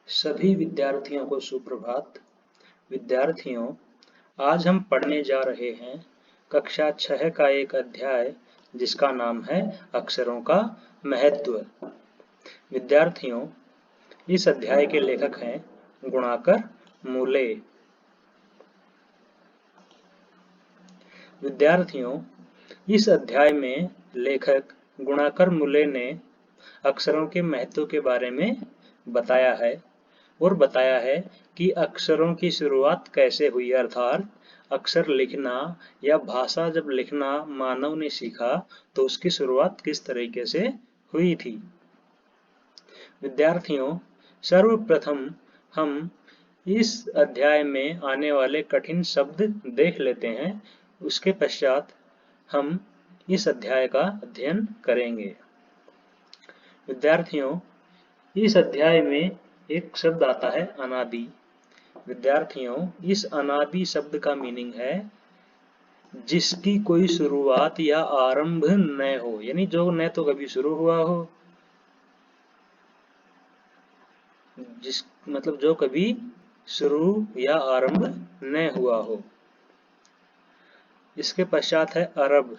सभी विद्यार्थियों को सुप्रभात। विद्यार्थियों, आज हम पढ़ने जा रहे हैं कक्षा 6 का एक अध्याय जिसका नाम है अक्षरों का महत्व। विद्यार्थियों, इस अध्याय के लेखक हैं गुणाकर मूले। विद्यार्थियों, इस अध्याय में लेखक गुणाकर मूले ने अक्षरों के महत्व के बारे में बताया है और बताया है कि अक्षरों की शुरुआत कैसे हुई, अर्थात अक्षर लिखना या भाषा जब लिखना मानव ने सीखा तो उसकी शुरुआत किस तरीके से हुई थी। विद्यार्थियों, सर्वप्रथम हम इस अध्याय में आने वाले कठिन शब्द देख लेते हैं, उसके पश्चात हम इस अध्याय का अध्ययन करेंगे। विद्यार्थियों, इस अध्याय में एक शब्द आता है अनादि। विद्यार्थियों, इस अनादि शब्द का मीनिंग है जिसकी कोई शुरुआत या आरंभ न हो, यानी जो न तो कभी शुरू हुआ हो, मतलब जो कभी शुरू या आरंभ न हुआ हो। इसके पश्चात है अरब।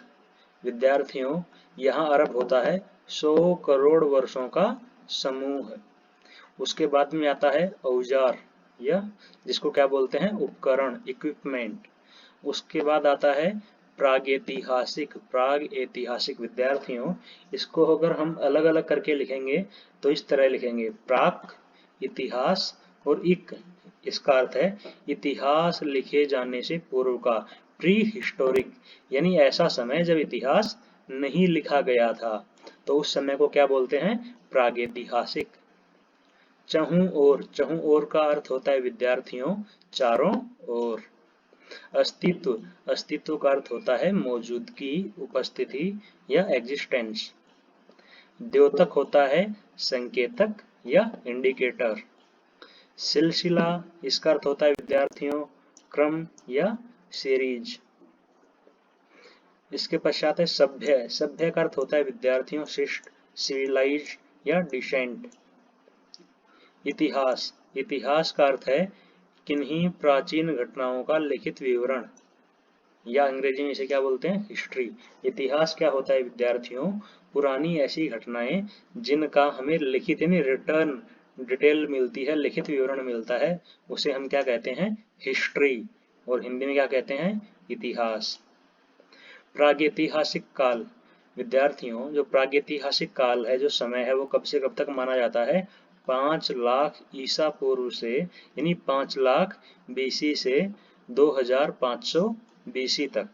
विद्यार्थियों, यहाँ अरब होता है 100 करोड़ वर्षों का समूह। उसके बाद में आता है औजार, या जिसको क्या बोलते हैं उपकरण, इक्विपमेंट। उसके बाद आता है प्रागैतिहासिक। प्रागैतिहासिक विद्यार्थियों, इसको अगर हम अलग अलग करके लिखेंगे तो इस तरह लिखेंगे प्राक, इतिहास और इक। इसका अर्थ है इतिहास लिखे जाने से पूर्व का, प्री हिस्टोरिक, यानी ऐसा समय जब इतिहास नहीं लिखा गया था तो उस समय को क्या बोलते हैं प्रागैतिहासिक। चहुं ओर का अर्थ होता है विद्यार्थियों चारों ओर। अस्तित्व, अस्तित्व का अर्थ होता है मौजूदगी, उपस्थिति या एग्जिस्टेंस। द्योतक होता है संकेतक या इंडिकेटर। सिलसिला, इसका अर्थ होता है विद्यार्थियों क्रम या सीरीज। इसके पश्चात है सभ्य। सभ्य का अर्थ होता है विद्यार्थियों शिष्ट, सिविलाइज या डिसेंट। इतिहास, इतिहास का अर्थ है किन्हीं प्राचीन घटनाओं का लिखित विवरण, या अंग्रेजी में इसे क्या बोलते हैं हिस्ट्री। इतिहास क्या होता है विद्यार्थियों पुरानी ऐसी घटनाएं जिनका हमें लिखित यानी रिटर्न डिटेल मिलती है, लिखित विवरण मिलता है, उसे हम क्या कहते हैं हिस्ट्री, और हिंदी में क्या कहते हैं इतिहास। प्रागैतिहासिक काल। विद्यार्थियों, जो प्रागैतिहासिक काल है, जो समय है, वो कब से कब तक माना जाता है 5 लाख ईसा पूर्व से, यानी 5 लाख बीसी से 2500 बीसी तक।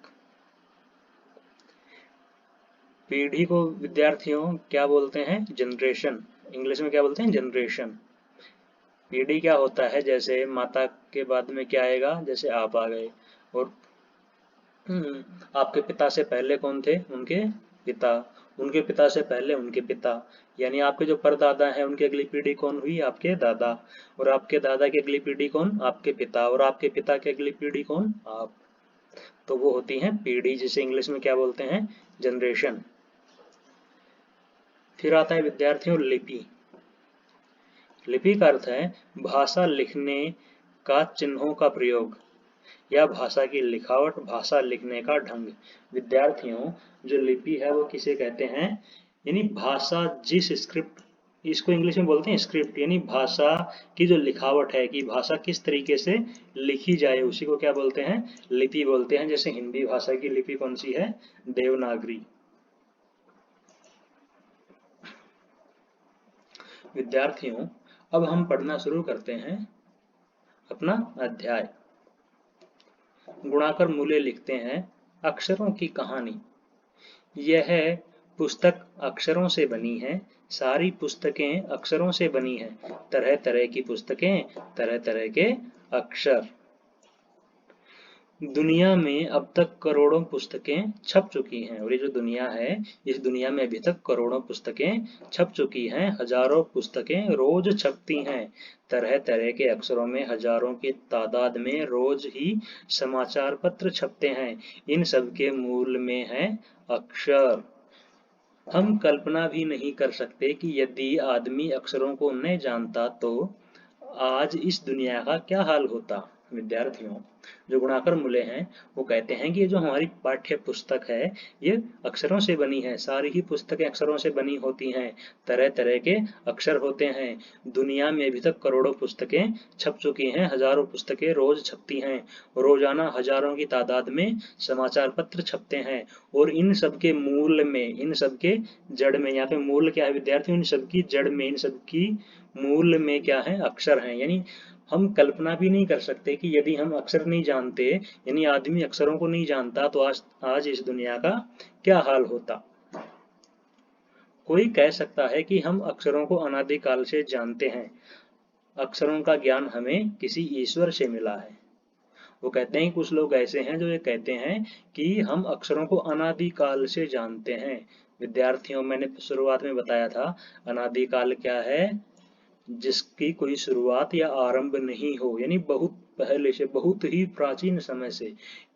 पीढ़ी को विद्यार्थियों क्या बोलते हैं जनरेशन, इंग्लिश में क्या बोलते हैं जनरेशन। पीढ़ी क्या होता है, जैसे माता के बाद में क्या आएगा, जैसे आप आ गए, और आपके पिता से पहले कौन थे उनके पिता, उनके पिता से पहले उनके पिता, यानी आपके जो परदादा हैं उनकी अगली पीढ़ी कौन हुई आपके दादा, और आपके दादा की अगली पीढ़ी कौन आपके पिता, और आपके पिता की अगली पीढ़ी कौन आप। तो वो होती है पीढ़ी, जिसे इंग्लिश में क्या बोलते हैं जनरेशन। फिर आता है विद्यार्थियों लिपि। लिपि का अर्थ है भाषा लिखने का चिन्हों का प्रयोग या भाषा की लिखावट, भाषा लिखने का ढंग। विद्यार्थियों, जो लिपि है वो किसे कहते हैं, यानी भाषा जिस स्क्रिप्ट, इसको इंग्लिश में बोलते हैं स्क्रिप्ट, यानी भाषा की जो लिखावट है कि भाषा किस तरीके से लिखी जाए, उसी को क्या बोलते हैं लिपि बोलते हैं। जैसे हिंदी भाषा की लिपि कौन सी है देवनागरी। विद्यार्थियों, अब हम पढ़ना शुरू करते हैं अपना अध्याय। गुणाकर मूले लिखते हैं अक्षरों की कहानी। यह पुस्तक अक्षरों से बनी है, सारी पुस्तकें अक्षरों से बनी है, तरह तरह की पुस्तकें, तरह तरह के अक्षर। दुनिया में अब तक करोड़ों पुस्तकें छप चुकी हैं, और ये जो दुनिया है इस दुनिया में अभी तक करोड़ों पुस्तकें छप चुकी हैं, हजारों पुस्तकें रोज छपती हैं, तरह तरह के अक्षरों में हजारों की तादाद में रोज ही समाचार पत्र छपते हैं। इन सब के मूल में है अक्षर। हम कल्पना भी नहीं कर सकते कि यदि आदमी अक्षरों को नहीं जानता तो आज इस दुनिया का क्या हाल होता। विद्यार्थियों, जो गुणाकर मूल्य हैं वो कहते हैं कि ये जो हमारी पाठ्य पुस्तक है ये अक्षरों से बनी है, सारी ही पुस्तकें अक्षरों से बनी होती हैं, तरह तरह के अक्षर होते हैं। दुनिया में अभी तक करोड़ों पुस्तकें छप चुकी हैं, हजारों पुस्तकें रोज छपती हैं, रोजाना हजारों की तादाद में समाचार पत्र छपते हैं। और इन सब के मूल में, इन सब के जड़ में, यहाँ पे मूल क्या है विद्यार्थियों, इन सब की जड़ में, इन सब की मूल में क्या है, अक्षर हैं। यानी हम कल्पना भी नहीं कर सकते कि यदि हम अक्षर नहीं जानते, यानी आदमी अक्षरों को नहीं जानता, तो आज इस दुनिया का क्या हाल होता। कोई कह सकता है कि हम अक्षरों को अनादिकाल से जानते हैं, अक्षरों का ज्ञान हमें किसी ईश्वर से मिला है। वो कहते हैं, कुछ लोग ऐसे हैं जो ये कहते हैं कि हम अक्षरों को अनादिकाल से जानते हैं। विद्यार्थियों, मैंने शुरुआत में बताया था अनादिकाल क्या है, जिसकी कोई शुरुआत या आरंभ नहीं हो, यानी बहुत पहले से, बहुत ही प्राचीन समय से।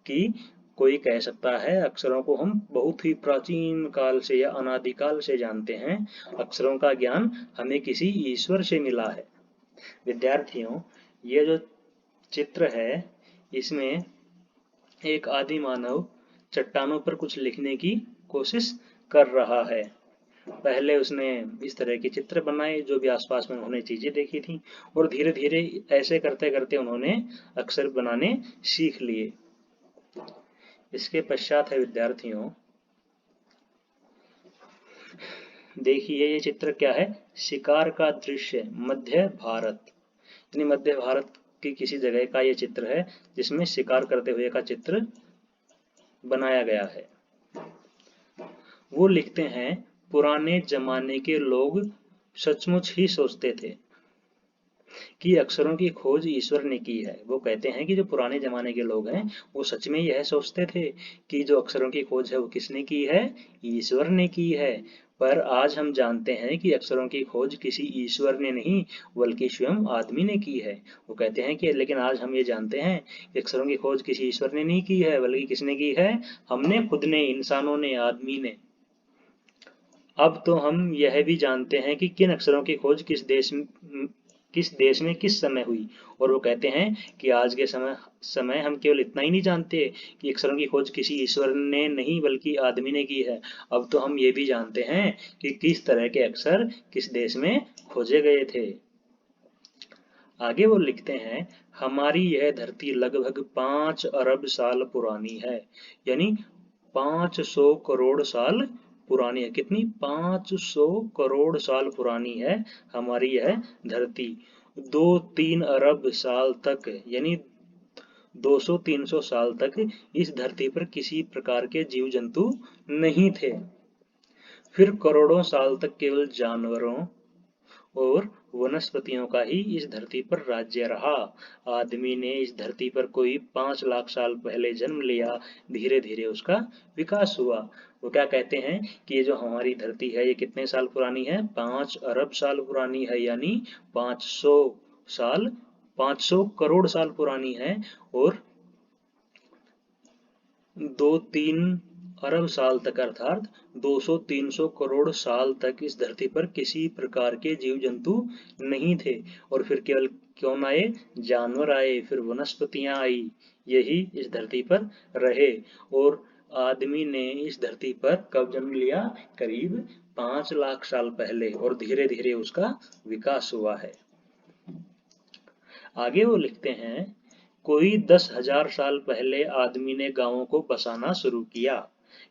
कि कोई कह सकता है अक्षरों को हम बहुत ही प्राचीन काल से या अनादिकाल से जानते हैं, अक्षरों का ज्ञान हमें किसी ईश्वर से मिला है। विद्यार्थियों, ये जो चित्र है इसमें एक आदि मानव चट्टानों पर कुछ लिखने की कोशिश कर रहा है। पहले उसने इस तरह के चित्र बनाए जो भी आसपास में उन्होंने चीजें देखी थी, और धीरे धीरे ऐसे करते करते उन्होंने अक्षर बनाने सीख लिए। इसके पश्चात है विद्यार्थियों, देखिए ये चित्र क्या है, शिकार का दृश्य, मध्य भारत, यानी मध्य भारत की किसी जगह का ये चित्र है जिसमें शिकार करते हुए का चित्र बनाया गया है। वो लिखते हैं, पुराने जमाने के लोग सचमुच ही सोचते थे कि अक्षरों की खोज ईश्वर ने की है। वो कहते हैं कि जो पुराने जमाने के लोग हैं वो सच में यह सोचते थे कि जो अक्षरों की खोज है वो किसने की है, ईश्वर ने की है। पर आज हम जानते हैं कि अक्षरों की खोज किसी ईश्वर ने नहीं बल्कि स्वयं आदमी ने की है। वो कहते हैं कि लेकिन आज हम ये जानते हैं कि अक्षरों की खोज किसी ईश्वर ने नहीं की है बल्कि किसने की है, हमने खुद ने, इंसानों ने, आदमी ने। अब तो हम यह भी जानते हैं कि किन अक्षरों की खोज किस देश में किस समय हुई। और वो कहते हैं कि आज के समय हम केवल इतना ही नहीं जानते कि अक्षरों की खोज किसी ईश्वर ने नहीं बल्कि आदमी ने की है, अब तो हम ये भी जानते हैं कि किस तरह के अक्षर किस देश में खोजे गए थे। आगे वो लिखते हैं, हमारी यह धरती लगभग 5 अरब साल पुरानी है, यानी 500 करोड़ साल पुरानी है। कितनी? 500 करोड़ साल पुरानी है हमारी यह धरती। 2-3 अरब साल तक, यानी 200-300 साल तक इस धरती पर किसी प्रकार के जीव जंतु नहीं थे। फिर करोड़ों साल तक केवल जानवरों और वनस्पतियों का ही इस धरती पर राज्य रहा। आदमी ने इस धरती पर कोई 5 लाख साल पहले जन्म लिया, धीरे धीरे उसका विकास हुआ। वो क्या कहते हैं कि ये जो हमारी धरती है ये कितने साल पुरानी है, 5 अरब साल पुरानी है, यानी 500 साल, 500 करोड़ साल पुरानी है। और 2-3 अरब साल तक, अर्थात 200-300 करोड़ साल तक इस धरती पर किसी प्रकार के जीव जंतु नहीं थे। और फिर केवल कौन आए, जानवर आए, फिर वनस्पतियां आई, यही इस धरती पर रहे। और आदमी ने इस धरती पर कब जन्म लिया, करीब 5 लाख साल पहले, और धीरे धीरे उसका विकास हुआ है। आगे वो लिखते हैं, कोई 10,000 साल पहले आदमी ने गांवों को बसाना शुरू किया।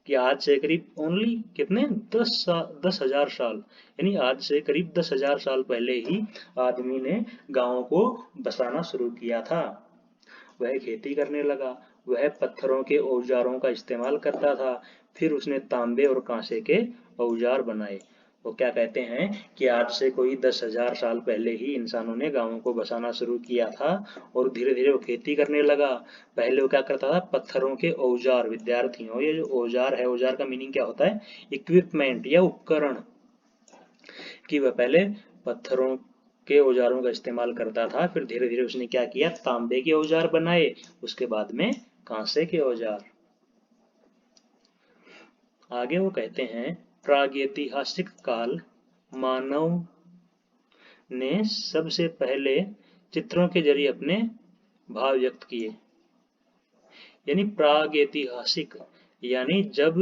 कि आज से करीब ओनली कितने, 10,000 साल, यानी आज से करीब 10,000 साल पहले ही आदमी ने गांवों को बसाना शुरू किया था। वह खेती करने लगा, वह पत्थरों के औजारों का इस्तेमाल करता था, फिर उसने तांबे और कांसे के औजार बनाए। वो क्या कहते हैं कि आज से कोई 10,000 साल पहले ही इंसानों ने गांवों को बसाना शुरू किया था, और धीरे धीरे वो खेती करने लगा। पहले वो क्या करता था, पत्थरों के औजार। विद्यार्थियों, ये जो औजार है, औजार का मीनिंग क्या होता है, इक्विपमेंट या उपकरण। कि वह पहले पत्थरों के औजारों का इस्तेमाल करता था, फिर धीरे धीरे उसने क्या किया, तांबे के औजार बनाए, उसके बाद में कांसे के औजार। आगे वो कहते हैं, प्रागैतिहासिक काल, मानव ने सबसे पहले चित्रों के जरिए अपने भाव व्यक्त किए। यानी प्रागैतिहासिक, यानी जब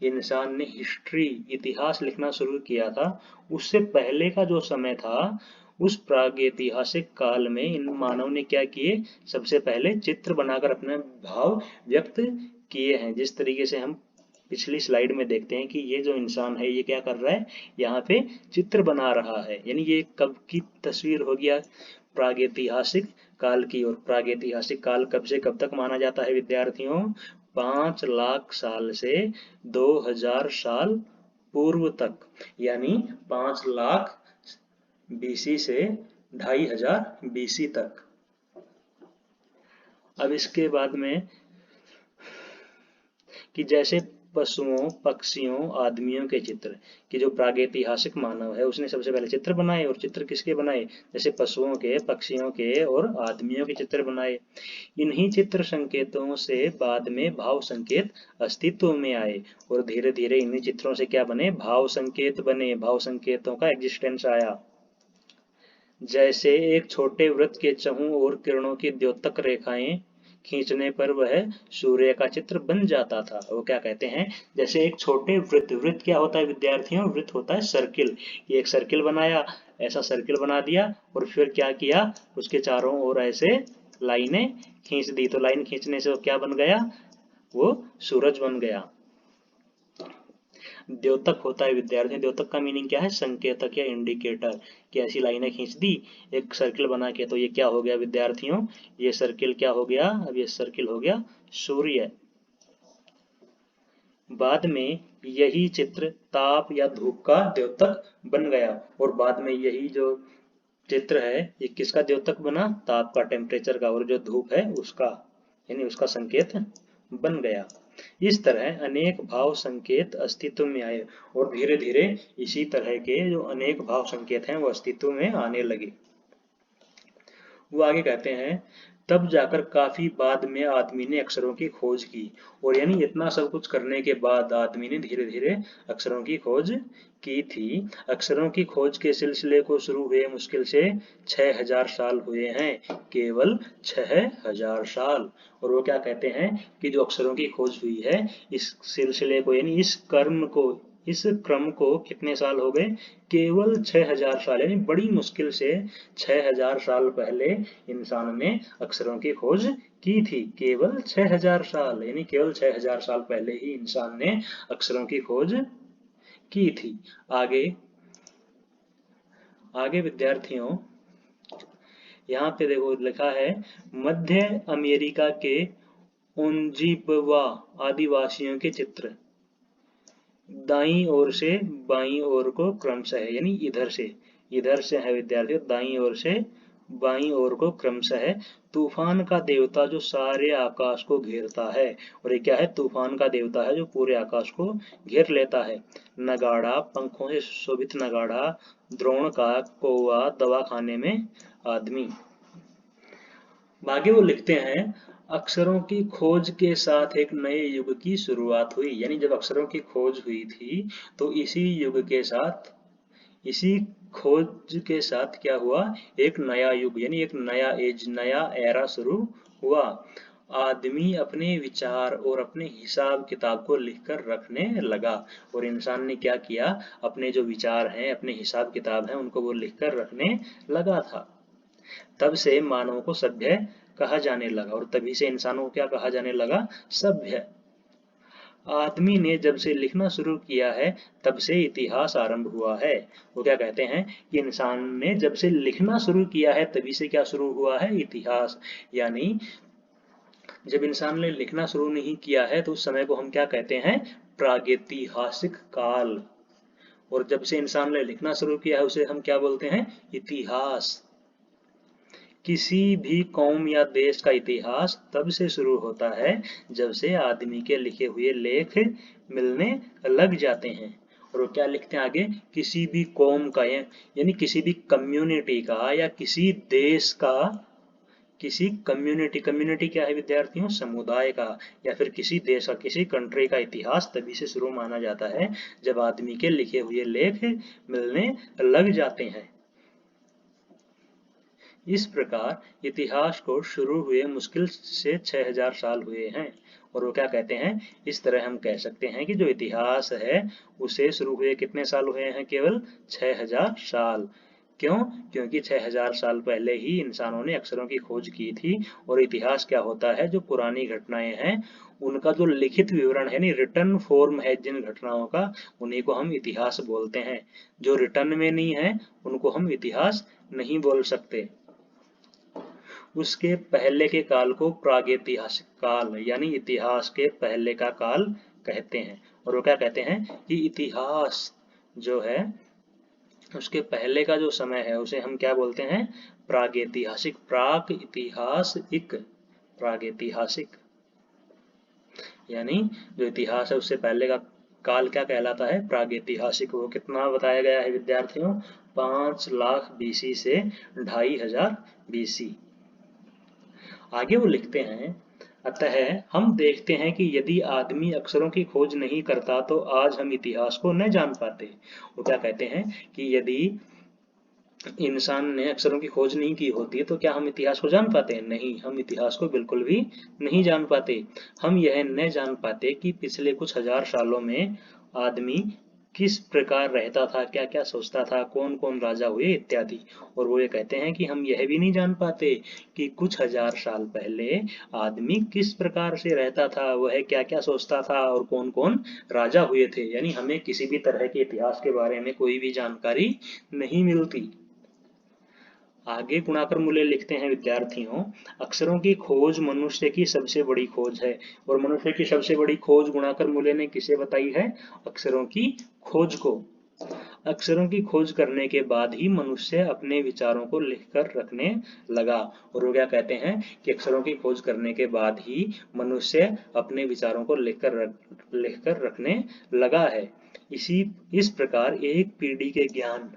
इंसान ने हिस्ट्री, इतिहास लिखना शुरू किया था, उससे पहले का जो समय था, उस प्रागैतिहासिक काल में इन मानव ने क्या किए, सबसे पहले चित्र बनाकर अपने भाव व्यक्त किए हैं। जिस तरीके से हम पिछली स्लाइड में देखते हैं कि ये जो इंसान है ये क्या कर रहा है, यहाँ पे चित्र बना रहा है। यानी ये कब की तस्वीर हो गया, प्रागैतिहासिक काल की। और प्रागैतिहासिक काल कब से कब तक माना जाता है विद्यार्थियों? 5 लाख साल से 2000 साल पूर्व तक, यानी 5 लाख बीसी से 2500 बीसी तक। अब इसके बाद में कि जैसे पशुओं, पक्षियों, आदमियों के चित्र, कि जो प्रागैतिहासिक मानव है उसने सबसे पहले चित्र बनाए। और चित्र किसके बनाए? जैसे पशुओं के, पक्षियों के और आदमियों के चित्र बनाए। इन्हीं चित्र संकेतों से बाद में भाव संकेत अस्तित्व में आए और धीरे धीरे इन्हीं चित्रों से क्या बने, भाव संकेत बने, भाव संकेतों का एग्जिस्टेंस आया। जैसे एक छोटे वृत्त के चहुं ओर किरणों की द्योतक रेखाएं खींचने पर वह सूर्य का चित्र बन जाता था। वो क्या कहते हैं, जैसे एक छोटे वृत्त, वृत्त क्या होता है विद्यार्थियों? वृत्त होता है सर्किल। ये एक सर्किल बनाया, ऐसा सर्किल बना दिया और फिर क्या किया, उसके चारों ओर ऐसे लाइनें खींच दी। तो लाइन खींचने से वो क्या बन गया, वो सूरज बन गया। द्योतक होता है विद्यार्थी, द्योतक का मीनिंग क्या है, संकेतक या इंडिकेटर। कि ऐसी लाइनें खींच दी एक सर्किल बना के, तो ये क्या हो गया विद्यार्थियों, ये सर्किल क्या हो गया, अब ये सर्किल हो गया सूर्य। बाद में यही चित्र ताप या धूप का द्योतक बन गया। और बाद में यही जो चित्र है ये किसका द्योतक बना, ताप का, टेम्परेचर का, और जो धूप है उसका, यानी उसका संकेत बन गया। इस तरह अनेक भाव संकेत अस्तित्व में आए और धीरे धीरे इसी तरह के जो अनेक भाव संकेत हैं वो अस्तित्व में आने लगे। वो आगे कहते हैं, तब जाकर काफी बाद में आदमी ने अक्षरों की खोज की। और यानी इतना सब कुछ करने के बाद आदमी ने धीरे धीरे अक्षरों की खोज की थी। अक्षरों की खोज के सिलसिले को शुरू हुए मुश्किल से 6000 साल हुए हैं, केवल 6000 साल। और वो क्या कहते हैं कि जो अक्षरों की खोज हुई है, इस सिलसिले को, यानी इस कर्म को, इस क्रम को कितने साल हो गए, केवल 6000 साल। यानी बड़ी मुश्किल से 6000 साल पहले इंसान ने अक्षरों की खोज की थी। केवल 6000 साल, यानी केवल 6000 साल पहले ही इंसान ने अक्षरों की खोज की थी। आगे आगे विद्यार्थियों, यहाँ पे देखो लिखा है, मध्य अमेरिका के ओंजिब्वा आदिवासियों के चित्र दाईं ओर से बाईं ओर को क्रमशः, यानी इधर से है विद्यार्थियों, दाईं ओर से बाईं ओर को क्रमशः तूफान का देवता जो सारे आकाश को घेरता है। और ये क्या है, तूफान का देवता है जो पूरे आकाश को घेर लेता है। नगाड़ा, पंखों से शोभित नगाड़ा, द्रोण का कौवा, दवाखाने में आदमी। आगे वो लिखते हैं, अक्षरों की खोज के साथ एक नए युग की शुरुआत हुई। यानी जब अक्षरों की खोज हुई थी तो इसी युग के साथ, इसी खोज के साथ क्या हुआ, एक नया युग, यानी एक नया एज, नया एरा शुरू हुआ। आदमी अपने विचार और अपने हिसाब किताब को लिखकर रखने लगा। और इंसान ने क्या किया, अपने जो विचार हैं, अपने हिसाब किताब हैं, उनको वो लिखकर रखने लगा था। तब से मानव को सभ्य कहा जाने लगा। और तभी से इंसानों को क्या कहा जाने लगा, सभ्य। आदमी ने जब से लिखना शुरू किया है तब से इतिहास आरंभ हुआ है। वो क्या कहते हैं कि इंसान ने जब से लिखना शुरू किया है तभी से क्या शुरू हुआ है, इतिहास। यानी जब इंसान ने लिखना शुरू नहीं किया है तो उस समय को हम क्या कहते हैं, प्रागैतिहासिक काल। और जब से इंसान ने लिखना शुरू किया है उसे हम क्या बोलते हैं, इतिहास। किसी भी कौम या देश का इतिहास तब से शुरू होता है जब से आदमी के लिखे हुए लेख मिलने लग जाते हैं। और वो क्या लिखते हैं आगे, किसी भी कौम का, यानी किसी भी कम्युनिटी का या किसी देश का, किसी कम्युनिटी, कम्युनिटी क्या है विद्यार्थियों, समुदाय का, या फिर किसी देश का, किसी कंट्री का इतिहास तभी से शुरू माना जाता है जब आदमी के लिखे हुए लेख मिलने लग जाते हैं। इस प्रकार इतिहास को शुरू हुए मुश्किल से 6000 साल हुए हैं। और वो क्या कहते हैं, इस तरह हम कह सकते हैं कि जो इतिहास है उसे शुरू हुए कितने साल हुए हैं, केवल 6000 साल। क्यों? क्योंकि 6000 साल पहले ही इंसानों ने अक्षरों की खोज की थी। और इतिहास क्या होता है, जो पुरानी घटनाएं हैं उनका जो लिखित विवरण है, नहीं रिटर्न फॉर्म है जिन घटनाओं का, उन्हीं को हम इतिहास बोलते हैं। जो रिटर्न में नहीं है उनको हम इतिहास नहीं बोल सकते। उसके पहले के काल को प्रागैतिहासिक काल यानी इतिहास के पहले का काल कहते हैं। और वो क्या कहते हैं कि इतिहास जो है उसके पहले का जो समय है उसे हम क्या बोलते हैं, प्रागैतिहासिक। प्रागैतिहासिक यानी जो इतिहास है उससे पहले का काल क्या कहलाता है, प्रागैतिहासिक। वो कितना बताया गया है विद्यार्थियों, 5 लाख BC से 2500 BC। आगे वो लिखते हैं, अतः हम देखते हैं कि यदि आदमी अक्षरों की खोज नहीं करता तो आज हम इतिहास को न जान पाते। वो क्या कहते हैं कि यदि इंसान ने अक्षरों की खोज नहीं की होती तो क्या हम इतिहास को जान पाते? नहीं, हम इतिहास को बिल्कुल भी नहीं जान पाते। हम यह न जान पाते कि पिछले कुछ हजार सालों में आदमी किस प्रकार रहता था, क्या क्या सोचता था, कौन कौन राजा हुए इत्यादि। और वो ये कहते हैं कि हम यह भी नहीं जान पाते कि कुछ हजार साल पहले आदमी किस प्रकार से रहता था, वह क्या क्या सोचता था और कौन कौन राजा हुए थे। यानी हमें किसी भी तरह के इतिहास के बारे में कोई भी जानकारी नहीं मिलती। आगे गुणाकर मूल्य लिखते हैं विद्यार्थियों, अक्षरों की खोज मनुष्य की सबसे बड़ी खोज है। और मनुष्य की सबसे बड़ी खोज गुणाकर मूल्य ने किसे बताई है, अक्षरों की खोज को। अक्षरों की खोज करने के बाद ही मनुष्य अपने विचारों को लिखकर रखने लगा। और वो क्या कहते हैं कि अक्षरों की खोज करने के बाद ही मनुष्य अपने विचारों को लिखकर रखने लगा है। इस प्रकार एक पीढ़ी के ज्ञान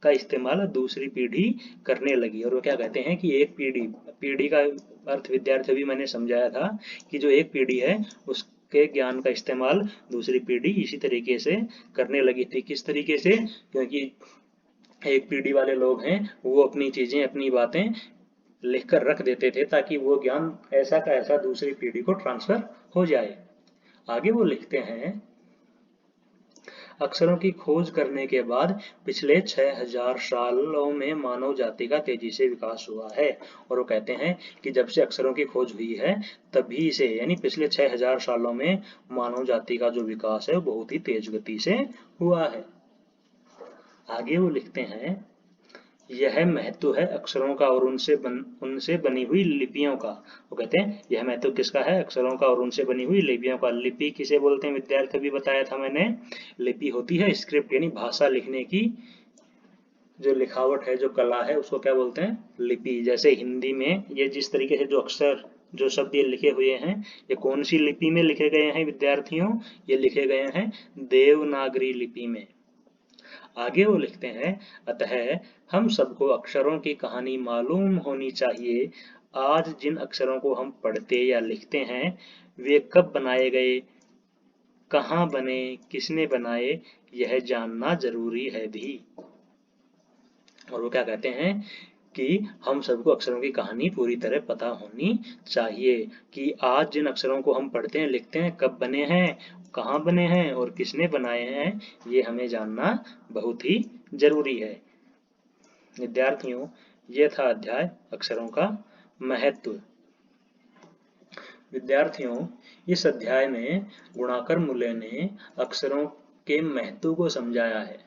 का इस्तेमाल दूसरी पीढ़ी करने लगी। और वो क्या कहते हैं कि एक पीढ़ी का अर्थ विद्यार्थी भी मैंने समझाया था कि जो एक पीढ़ी है उसके ज्ञान का इस्तेमाल दूसरी पीढ़ी इसी तरीके से करने लगी थी। किस तरीके से? क्योंकि एक पीढ़ी वाले लोग हैं वो अपनी चीजें अपनी बातें लिखकर रख देते थे ताकि वो ज्ञान ऐसा का ऐसा दूसरी पीढ़ी को ट्रांसफर हो जाए। आगे वो लिखते हैं, अक्षरों की खोज करने के बाद पिछले 6000 सालों में मानव जाति का तेजी से विकास हुआ है। और वो कहते हैं कि जब से अक्षरों की खोज हुई है तभी से यानी पिछले 6000 सालों में मानव जाति का जो विकास है वो बहुत ही तेज गति से हुआ है। आगे वो लिखते हैं, यह महत्व है अक्षरों का और उनसे बनी हुई लिपियों का। वो कहते हैं यह महत्व किसका है, अक्षरों का और उनसे बनी हुई लिपियों का। लिपि किसे बोलते हैं विद्यार्थी, भी बताया था मैंने। लिपि होती है स्क्रिप्ट यानी भाषा लिखने की जो लिखावट है, जो कला है, उसको क्या बोलते हैं, लिपि। जैसे हिंदी में ये जिस तरीके से जो अक्षर जो शब्द ये लिखे हुए हैं, ये कौन सी लिपि में लिखे गए हैं विद्यार्थियों, ये लिखे गए हैं देवनागरी लिपि में। आगे वो लिखते हैं, अतः हम सबको अक्षरों की कहानी मालूम होनी चाहिए। आज जिन अक्षरों को हम पढ़ते या लिखते हैं वे कब बनाए गए, कहाँ बने, किसने बनाए, यह जानना जरूरी है भी। और वो क्या कहते हैं कि हम सबको अक्षरों की कहानी पूरी तरह पता होनी चाहिए कि आज जिन अक्षरों को हम पढ़ते हैं लिखते हैं कब बने हैं, कहाँ बने हैं और किसने बनाए हैं, ये हमें जानना बहुत ही जरूरी है। विद्यार्थियों, ये था अध्याय अक्षरों का महत्व। विद्यार्थियों, इस अध्याय में गुणाकर मूल्य ने अक्षरों के महत्व को समझाया है।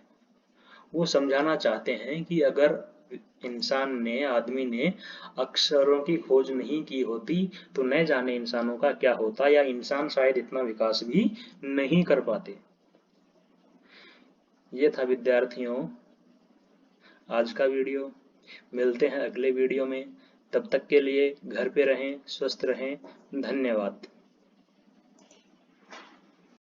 वो समझाना चाहते हैं कि अगर आदमी ने अक्षरों की खोज नहीं की होती तो न जाने इंसानों का क्या होता, या इंसान शायद इतना विकास भी नहीं कर पाते। ये था विद्यार्थियों आज का वीडियो। मिलते हैं अगले वीडियो में, तब तक के लिए घर पे रहें, स्वस्थ रहें। धन्यवाद।